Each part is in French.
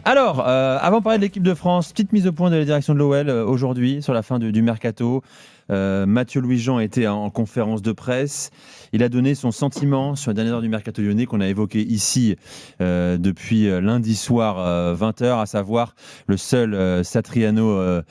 Alors, avant de parler de l'équipe de France, petite mise au point de la direction de l'OL aujourd'hui, sur la fin du mercato. Mathieu Louis-Jean était en conférence de presse. Il a donné son sentiment sur la dernière heure du mercato lyonnais qu'on a évoqué ici depuis lundi soir 20h, à savoir le seul Satriano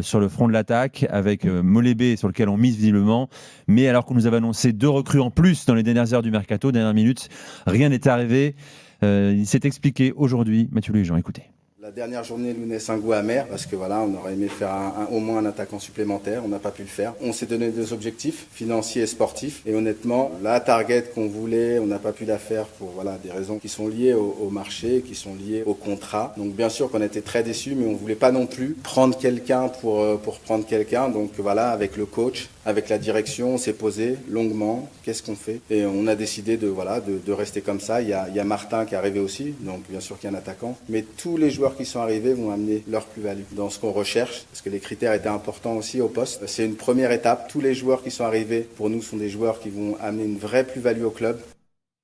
sur le front de l'attaque, avec Molébé sur lequel on mise visiblement. Mais alors qu'on nous avait annoncé 2 recrues en plus dans les dernières heures du mercato, dernière minute, rien n'est arrivé. Il s'est expliqué aujourd'hui, Mathieu Louis-Jean, écoutez. La dernière journée nous laisse un goût amer parce que voilà, on aurait aimé faire au moins un attaquant supplémentaire, on n'a pas pu le faire. On s'est donné des objectifs financiers et sportifs et honnêtement, la target qu'on voulait, on n'a pas pu la faire pour des raisons qui sont liées au marché, qui sont liées au contrat. Donc bien sûr qu'on était très déçus, mais on voulait pas non plus prendre quelqu'un pour prendre quelqu'un. Donc voilà, avec le coach, avec la direction, on s'est posé longuement. Qu'est-ce qu'on fait? Et on a décidé de rester comme ça. Il y a Martin qui est arrivé aussi, donc bien sûr qu'il y a un attaquant, mais tous les joueurs qui sont arrivés vont amener leur plus-value dans ce qu'on recherche, parce que les critères étaient importants aussi au poste. C'est une première étape. Tous les joueurs qui sont arrivés, pour nous, sont des joueurs qui vont amener une vraie plus-value au club.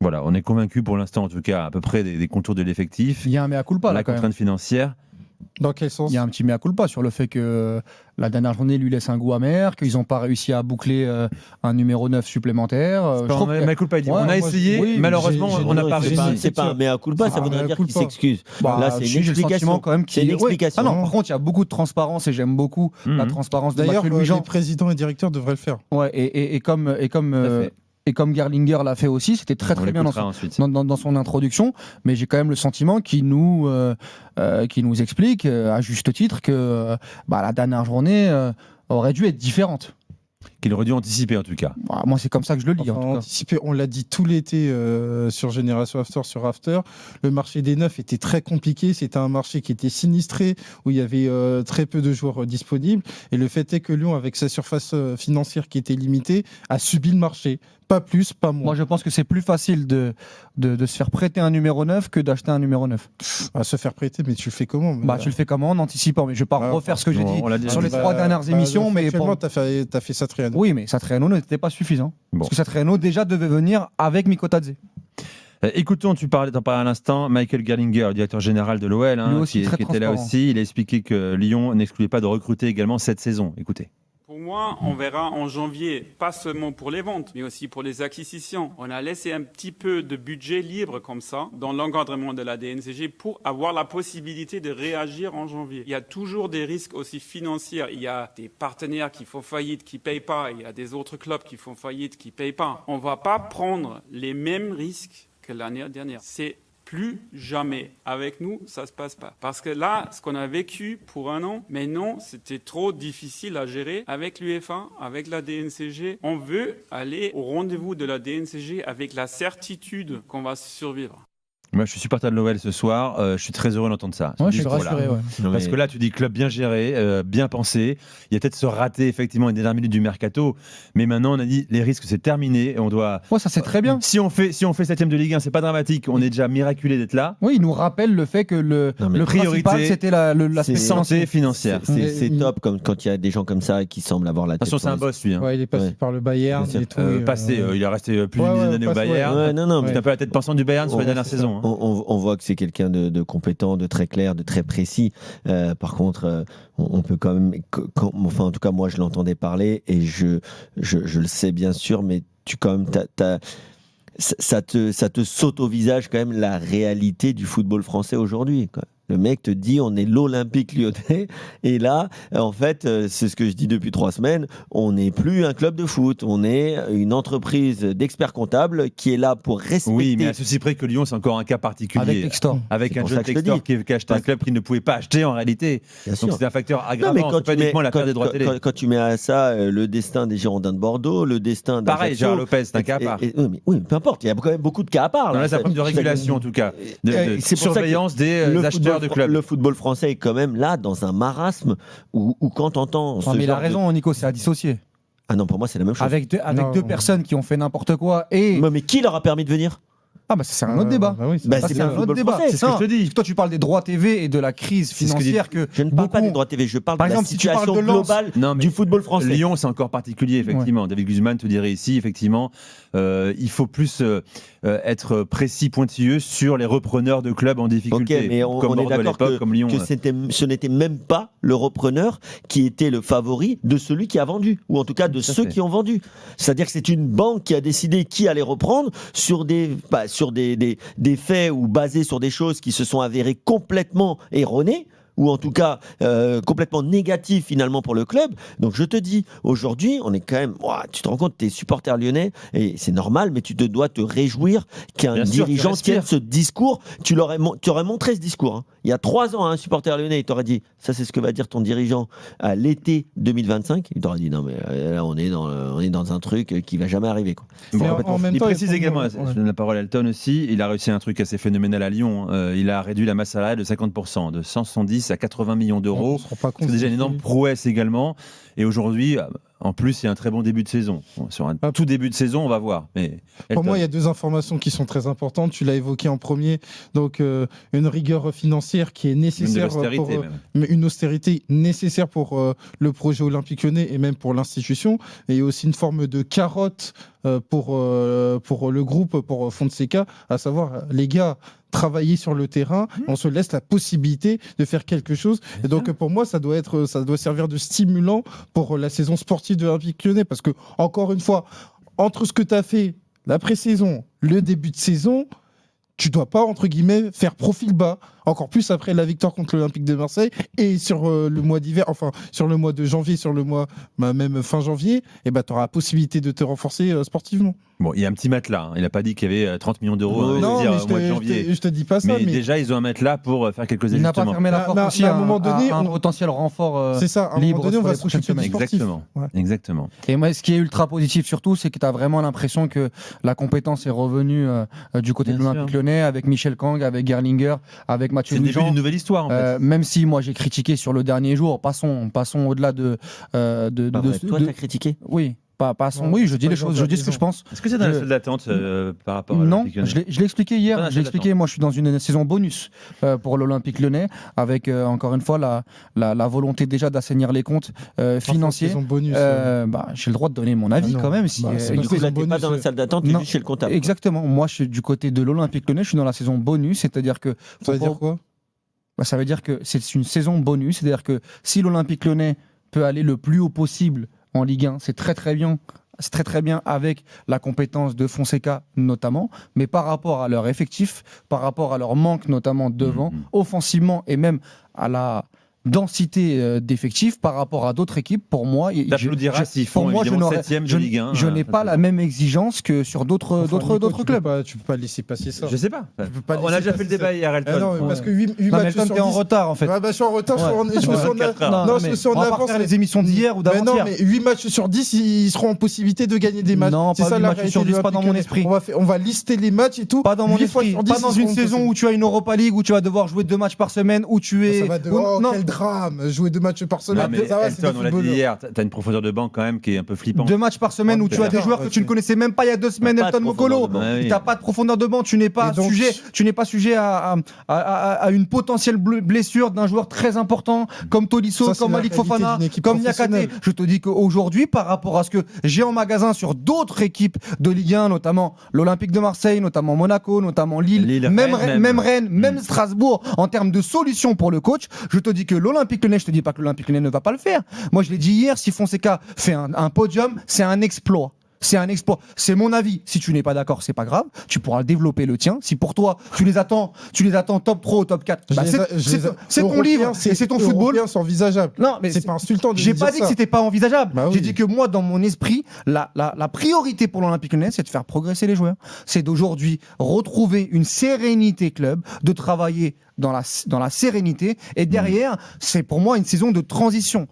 Voilà, on est convaincu pour l'instant, en tout cas, à peu près des contours de l'effectif. Il y a un mea culpa, la contrainte financière. Dans quel sens? Il y a un petit mea culpa sur le fait que la dernière journée lui laisse un goût amer, qu'ils n'ont pas réussi à boucler un numéro 9 supplémentaire. Mea culpa, on a essayé, malheureusement, on n'a pas réussi. C'est pas un mea culpa, ça voudrait dire qu'il s'excuse. Là, c'est une explication quand même. C'est une explication. Ah non, par contre, il y a beaucoup de transparence et j'aime beaucoup la transparence de Mathieu Louis-Jean. D'ailleurs, les présidents et directeurs devraient le faire. Ouais, et comme Gerlinger l'a fait aussi, c'était très bien dans son introduction, mais j'ai quand même le sentiment qu'il nous explique, à juste titre, que la dernière journée aurait dû être différente. Qu'il aurait dû anticiper en tout cas. Moi c'est comme ça que je le lis. Anticiper, on l'a dit tout l'été sur Génération After, sur After. Le marché des neufs était très compliqué. C'était un marché qui était sinistré, où il y avait très peu de joueurs disponibles. Et le fait est que Lyon, avec sa surface financière qui était limitée, a subi le marché. Pas plus, pas moins. Moi, je pense que c'est plus facile de se faire prêter un numéro 9 que d'acheter un numéro 9. Se faire prêter, mais tu le fais comment? Tu le fais comment? En anticipant. Mais je ne vais pas refaire ce que j'ai dit sur les 3 dernières émissions. Mais tu as fait Satriano. Oui, mais Satriano n'était pas suffisant. Parce que Satriano déjà devait venir avec Mikotadze. Écoutons, t'en parlais à l'instant, Michael Gerlinger, directeur général de l'OL, qui était là aussi. Il a expliqué que Lyon n'excluait pas de recruter également cette saison. Écoutez. Pour moi, on verra en janvier, pas seulement pour les ventes, mais aussi pour les acquisitions. On a laissé un petit peu de budget libre comme ça dans l'encadrement de la DNCG pour avoir la possibilité de réagir en janvier. Il y a toujours des risques aussi financiers. Il y a des partenaires qui font faillite, qui ne payent pas. Il y a des autres clubs qui font faillite, qui ne payent pas. On ne va pas prendre les mêmes risques que l'année dernière. C'est plus jamais. Avec nous, ça ne se passe pas. Parce que là, ce qu'on a vécu pour un an, mais non, c'était trop difficile à gérer avec l'UEFA, avec la DNCG. On veut aller au rendez-vous de la DNCG avec la certitude qu'on va survivre. Moi, je suis supporter de l'OL ce soir. Je suis très heureux d'entendre ça. Ouais, je suis rassuré. Parce que là, tu dis club bien géré, bien pensé. Il y a peut-être se rater effectivement une dernière minute du mercato, mais maintenant on a dit les risques c'est terminé et on doit. Ouais, ça c'est très bien. Si on fait 7e de Ligue 1, c'est pas dramatique. On est déjà miraculé d'être là. Oui, il nous rappelle le fait que le principal c'était l'aspect santé financière. C'est top quand il y a des gens comme ça qui semblent avoir la tête. Attention, c'est un boss lui. Il est passé par le Bayern et tout. Il est resté plus d'une dizaine d'années au Bayern. C'est un peu la tête pensante du Bayern sur la dernière saison. On voit que c'est quelqu'un de compétent, de très clair, de très précis. Par contre, on peut quand même... en tout cas, moi, je l'entendais parler et je le sais bien sûr, mais ça te saute au visage quand même la réalité du football français aujourd'hui, quoi. Le mec te dit on est l'Olympique Lyonnais et là en fait c'est ce que je dis depuis 3 semaines, on n'est plus un club de foot, on est une entreprise d'experts comptables qui est là pour respecter. Oui, mais à ceci près que Lyon c'est encore un cas particulier avec Textor, avec un jeune Textor qui a acheté un club qu'il ne pouvait pas acheter en réalité. Donc c'est un facteur aggravant. C'est pas uniquement la perte des droits télé. Quand tu mets à ça le destin des Girondins de Bordeaux, le destin d'Ajaccio, pareil, Gérard Lopez, c'est un cas à part. Oui, peu importe, il y a quand même beaucoup de cas à part. Là, c'est un problème de régulation en tout cas, de surveillance des acheteurs de clubs. Le football français est quand même là dans un marasme où quand t'entends. Mais il a raison, Nico, c'est à dissocier. Ah non, pour moi c'est la même chose. Avec deux personnes qui ont fait n'importe quoi et. Mais qui leur a permis de venir? Ah bah c'est un autre débat. C'est un autre débat. C'est ce que je te dis. Toi tu parles des droits TV et de la crise financière que je ne parle pas des droits TV, je parle de la situation globale du football français. Lyon, c'est encore particulier, effectivement. David Guzman te dirait ici, effectivement, il faut plus être précis, pointilleux sur les repreneurs de clubs en difficulté. Ok, mais on est d'accord que ce n'était même pas le repreneur qui était le favori de celui qui a vendu, ou en tout cas de ceux qui ont vendu. C'est-à-dire que c'est une banque qui a décidé qui allait reprendre sur des faits ou basés sur des choses qui se sont avérées complètement erronées, ou en tout cas complètement négatif finalement pour le club. Donc je te dis, aujourd'hui, on est quand même... tu te rends compte, tu es supporter lyonnais, et c'est normal, mais tu dois te réjouir qu'un dirigeant tienne ce discours. Tu aurais montré ce discours. Hein. Il y a 3 ans, un supporter lyonnais, il t'aurait dit, ça c'est ce que va dire ton dirigeant à l'été 2025. Il t'aurait dit, non mais là on est dans un truc qui va jamais arriver. Quoi. Il précise également, je donne la parole à Elton aussi, il a réussi un truc assez phénoménal à Lyon. Il a réduit la masse salariale de 50%, de 170 à 80 millions d'euros. C'est déjà une énorme prouesse également. Et aujourd'hui, en plus, il y a un très bon début de saison. Sur un tout début de saison, on va voir. Mais pour moi, il y a 2 informations qui sont très importantes. Tu l'as évoqué en premier. Donc, une rigueur financière qui est nécessaire. Une austérité nécessaire pour le projet Olympique Lyonnais et même pour l'institution. Et il y a aussi une forme de carotte pour le groupe, pour Fonseca, à savoir, les gars, travailler sur le terrain, on se laisse la possibilité de faire quelque chose. Et donc pour moi, ça doit servir de stimulant pour la saison sportive de l'Olympique Lyonnais, parce que encore une fois, entre ce que tu as fait la pré-saison, le début de saison, tu dois pas, entre guillemets, faire profil bas, encore plus après la victoire contre l'Olympique de Marseille, et sur le mois d'hiver, enfin sur le mois de janvier, sur le mois même fin janvier, et tu auras la possibilité de te renforcer sportivement. Bon, il y a un petit matelas. Il n'a pas dit qu'il y avait 30 millions d'euros au mois de janvier. Je te dis pas ça. Mais déjà, ils ont un matelas pour faire quelques ajustements. Il n'a pas fermé la porte aussi à un moment donné, un potentiel renfort c'est ça, à un moment donné, on va se coucher Exactement. Et moi, ce qui est ultra positif surtout, c'est que tu as vraiment l'impression que la compétence est revenue du côté de l'Olympique Lyonnais, avec Michel Kang, avec Gerlinger, avec Mathieu Louis-Jean. C'est le début d'une nouvelle histoire, en fait. Même si moi, j'ai critiqué sur le dernier jour, passons au-delà de... Toi, tu as critiqué ? Oui. Oui, je dis les choses, je dis ce que je pense. Est-ce que c'est dans la salle d'attente par rapport à l'Olympique Lyonnais ? Non, je l'ai expliqué hier. Moi, je suis dans une saison bonus pour l'Olympique Lyonnais, avec encore une fois la volonté déjà d'assainir les comptes financiers. Saison bonus, j'ai le droit de donner mon avis quand même. Du coup, là, tu n'es pas dans la salle d'attente, tu es juste chez le comptable. Exactement. Moi, je suis du côté de l'Olympique Lyonnais, je suis dans la saison bonus, c'est-à-dire que. Ça veut dire quoi ? Ça veut dire que c'est une saison bonus, c'est-à-dire que si l'Olympique Lyonnais peut aller le plus haut possible en Ligue 1, c'est très très bien. C'est très très bien avec la compétence de Fonseca notamment, mais par rapport à leur effectif, par rapport à leur manque notamment devant, offensivement et même à la densité d'effectifs par rapport à d'autres équipes, pour moi, je n'ai pas la même exigence que sur d'autres clubs. Tu peux pas laisser passer ça. Je sais pas. On a déjà fait le débat hier, Elton. Non, parce que 8 matchs sur 10... t'es en retard en fait. Je suis en retard, je suis en avance. Les émissions d'hier ou d'avant-hier. Non, mais 8 matchs sur 10, ils seront en possibilité de gagner des matchs. Non, pas 8 matchs sur 10, pas dans mon esprit. On va lister les matchs et tout. Pas dans mon esprit. Pas dans une saison où tu as une Europa League, où tu vas devoir jouer 2 matchs par semaine, où tu es... Quel drame, jouer 2 matchs par semaine. Elton, on l'a dit hier, tu as une profondeur de banc quand même qui est un peu flippante. 2 matchs par semaine où tu as des joueurs que tu ne connaissais même pas il y a 2 semaines, Elton Mokolo. Tu n'as pas de profondeur de banc, tu n'es pas sujet à une potentielle blessure d'un joueur très important comme Tolisso, comme Malik Fofana, comme Niakate. Je te dis qu'aujourd'hui, par rapport à ce que j'ai en magasin sur d'autres équipes de Ligue 1, notamment l'Olympique de Marseille, notamment Monaco, notamment Lille, même Rennes, même Strasbourg, en termes de solutions pour le coach, je te dis que l'Olympique Lyonnais, je te dis pas que l'Olympique Lyonnais ne va pas le faire. Moi, je l'ai dit hier, si Fonseca fait un podium, c'est un exploit. C'est un exploit. C'est mon avis. Si tu n'es pas d'accord, c'est pas grave. Tu pourras développer le tien. Si pour toi, tu les attends top 3 ou top 4, c'est ton livre et c'est ton football. C'est envisageable. Non, mais c'est pas insultant de j'ai dire pas dit ça. que c'était pas envisageable. Bah oui. J'ai dit que moi, dans mon esprit, la priorité pour l'Olympique Lyonnais, c'est de faire progresser les joueurs. C'est d'aujourd'hui retrouver une sérénité club, de travailler dans la sérénité. Et derrière, c'est pour moi une saison de transition.